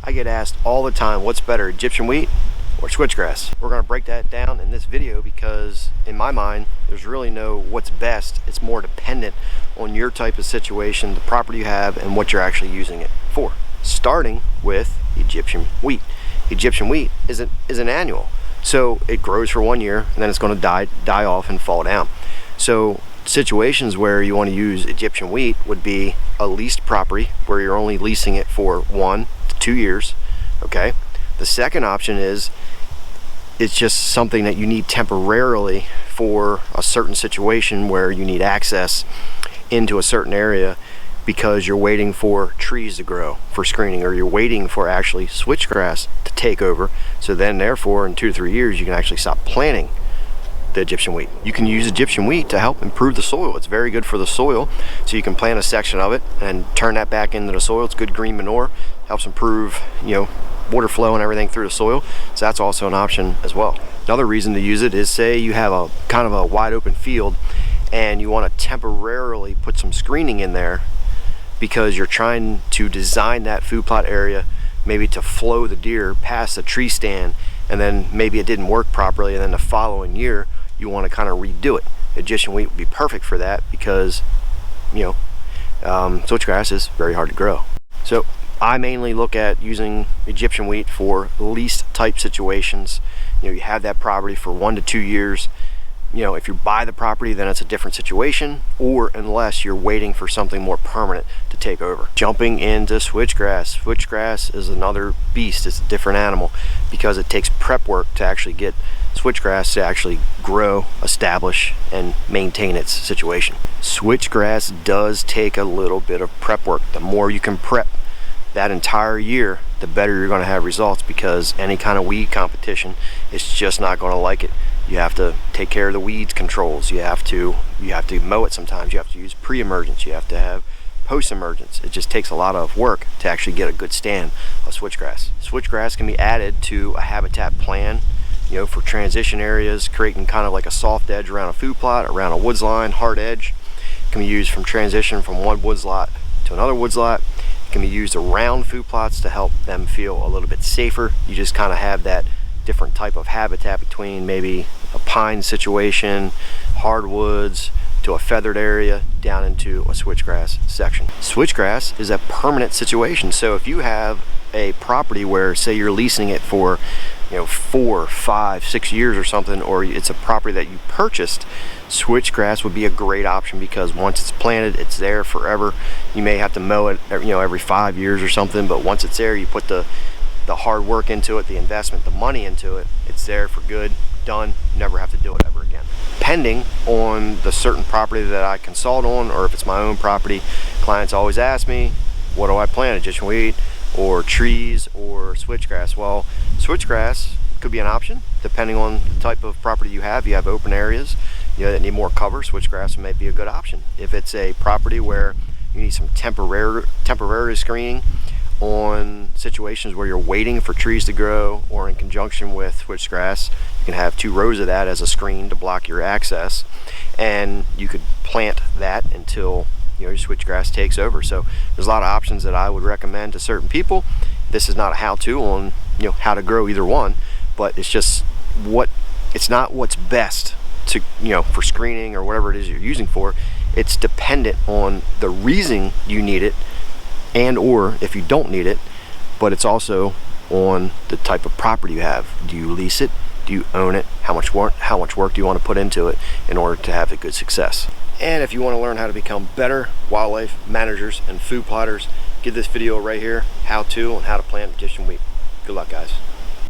I get asked all the time, what's better, Egyptian wheat or switchgrass? We're going to break that down in this video because in my mind, there's really no what's best. It's more dependent on your type of situation, the property you have, and what you're actually using it for. Starting with Egyptian wheat. Egyptian wheat is an annual. So it grows for 1 year and then it's going to die off and fall down. So situations where you want to use Egyptian wheat would be a leased property where you're only leasing it for 1 to 2 years. Okay. The second option is it's just something that you need temporarily for a certain situation where you need access into a certain area because you're waiting for trees to grow for screening, or you're waiting for actually switchgrass to take over. So then therefore in 2 to 3 years you can actually stop planting the Egyptian wheat. You can use Egyptian wheat to help improve the soil. It's very good for the soil. So you can plant a section of it and turn that back into the soil. It's good green manure, helps improve, water flow and everything through the soil. So that's also an option as well. Another reason to use it is, say you have a kind of a wide open field and you want to temporarily put some screening in there because you're trying to design that food plot area maybe to flow the deer past the tree stand, and then maybe it didn't work properly, and then the following year you want to kind of redo it. Egyptian wheat would be perfect for that because switchgrass is very hard to grow. So I mainly look at using Egyptian wheat for leased type situations. You have that property for 1 to 2 years. If you buy the property, then it's a different situation, or unless you're waiting for something more permanent to take over. Jumping into switchgrass. Switchgrass is another beast. It's a different animal because it takes prep work to actually get switchgrass to actually grow, establish, and maintain its situation. Switchgrass does take a little bit of prep work. The more you can prep that entire year, the better you're going to have results, because any kind of weed competition is just not going to like it. You have to take care of the weeds controls. You have to mow it sometimes. You have to use pre-emergence. You have to have post-emergence. It just takes a lot of work to actually get a good stand of switchgrass. Switchgrass can be added to a habitat plan, for transition areas, creating kind of like a soft edge around a food plot, around a woods line, hard edge. It can be used from transition from one woods lot to another woods lot. It can be used around food plots to help them feel a little bit safer. You just kind of have that different type of habitat between maybe a pine situation, hardwoods, to a feathered area, down into a switchgrass section. Switchgrass is a permanent situation. So if you have a property where, say, you're leasing it for 4, 5, 6 years or something, or it's a property that you purchased, switchgrass would be a great option because once it's planted, it's there forever. You may have to mow it every 5 years or something, but once it's there, you put the hard work into it, the investment, the money into it, it's there for good, done, never have to do it ever again. Depending on the certain property that I consult on, or if it's my own property, clients always ask me, what do I plant, Egyptian wheat or trees or switchgrass? Well, switchgrass could be an option depending on the type of property you have. You have open areas that need more cover, switchgrass may be a good option. If it's a property where you need some temporary screening on situations where you're waiting for trees to grow, or in conjunction with switchgrass, you can have 2 rows of that as a screen to block your access, and you could plant that until your switchgrass takes over. So there's a lot of options that I would recommend to certain people. This is not a how-to on how to grow either one, but it's just it's not what's best to for screening or whatever it is you're using for. It's dependent on the reason you need it, and or if you don't need it, but it's also on the type of property you have. Do you lease it? Do you own it? How much work do you want to put into it in order to have a good success? And if you want to learn how to become better wildlife managers and food plotters, give this video right here, how to, on how to plant Egyptian wheat. Good luck, guys.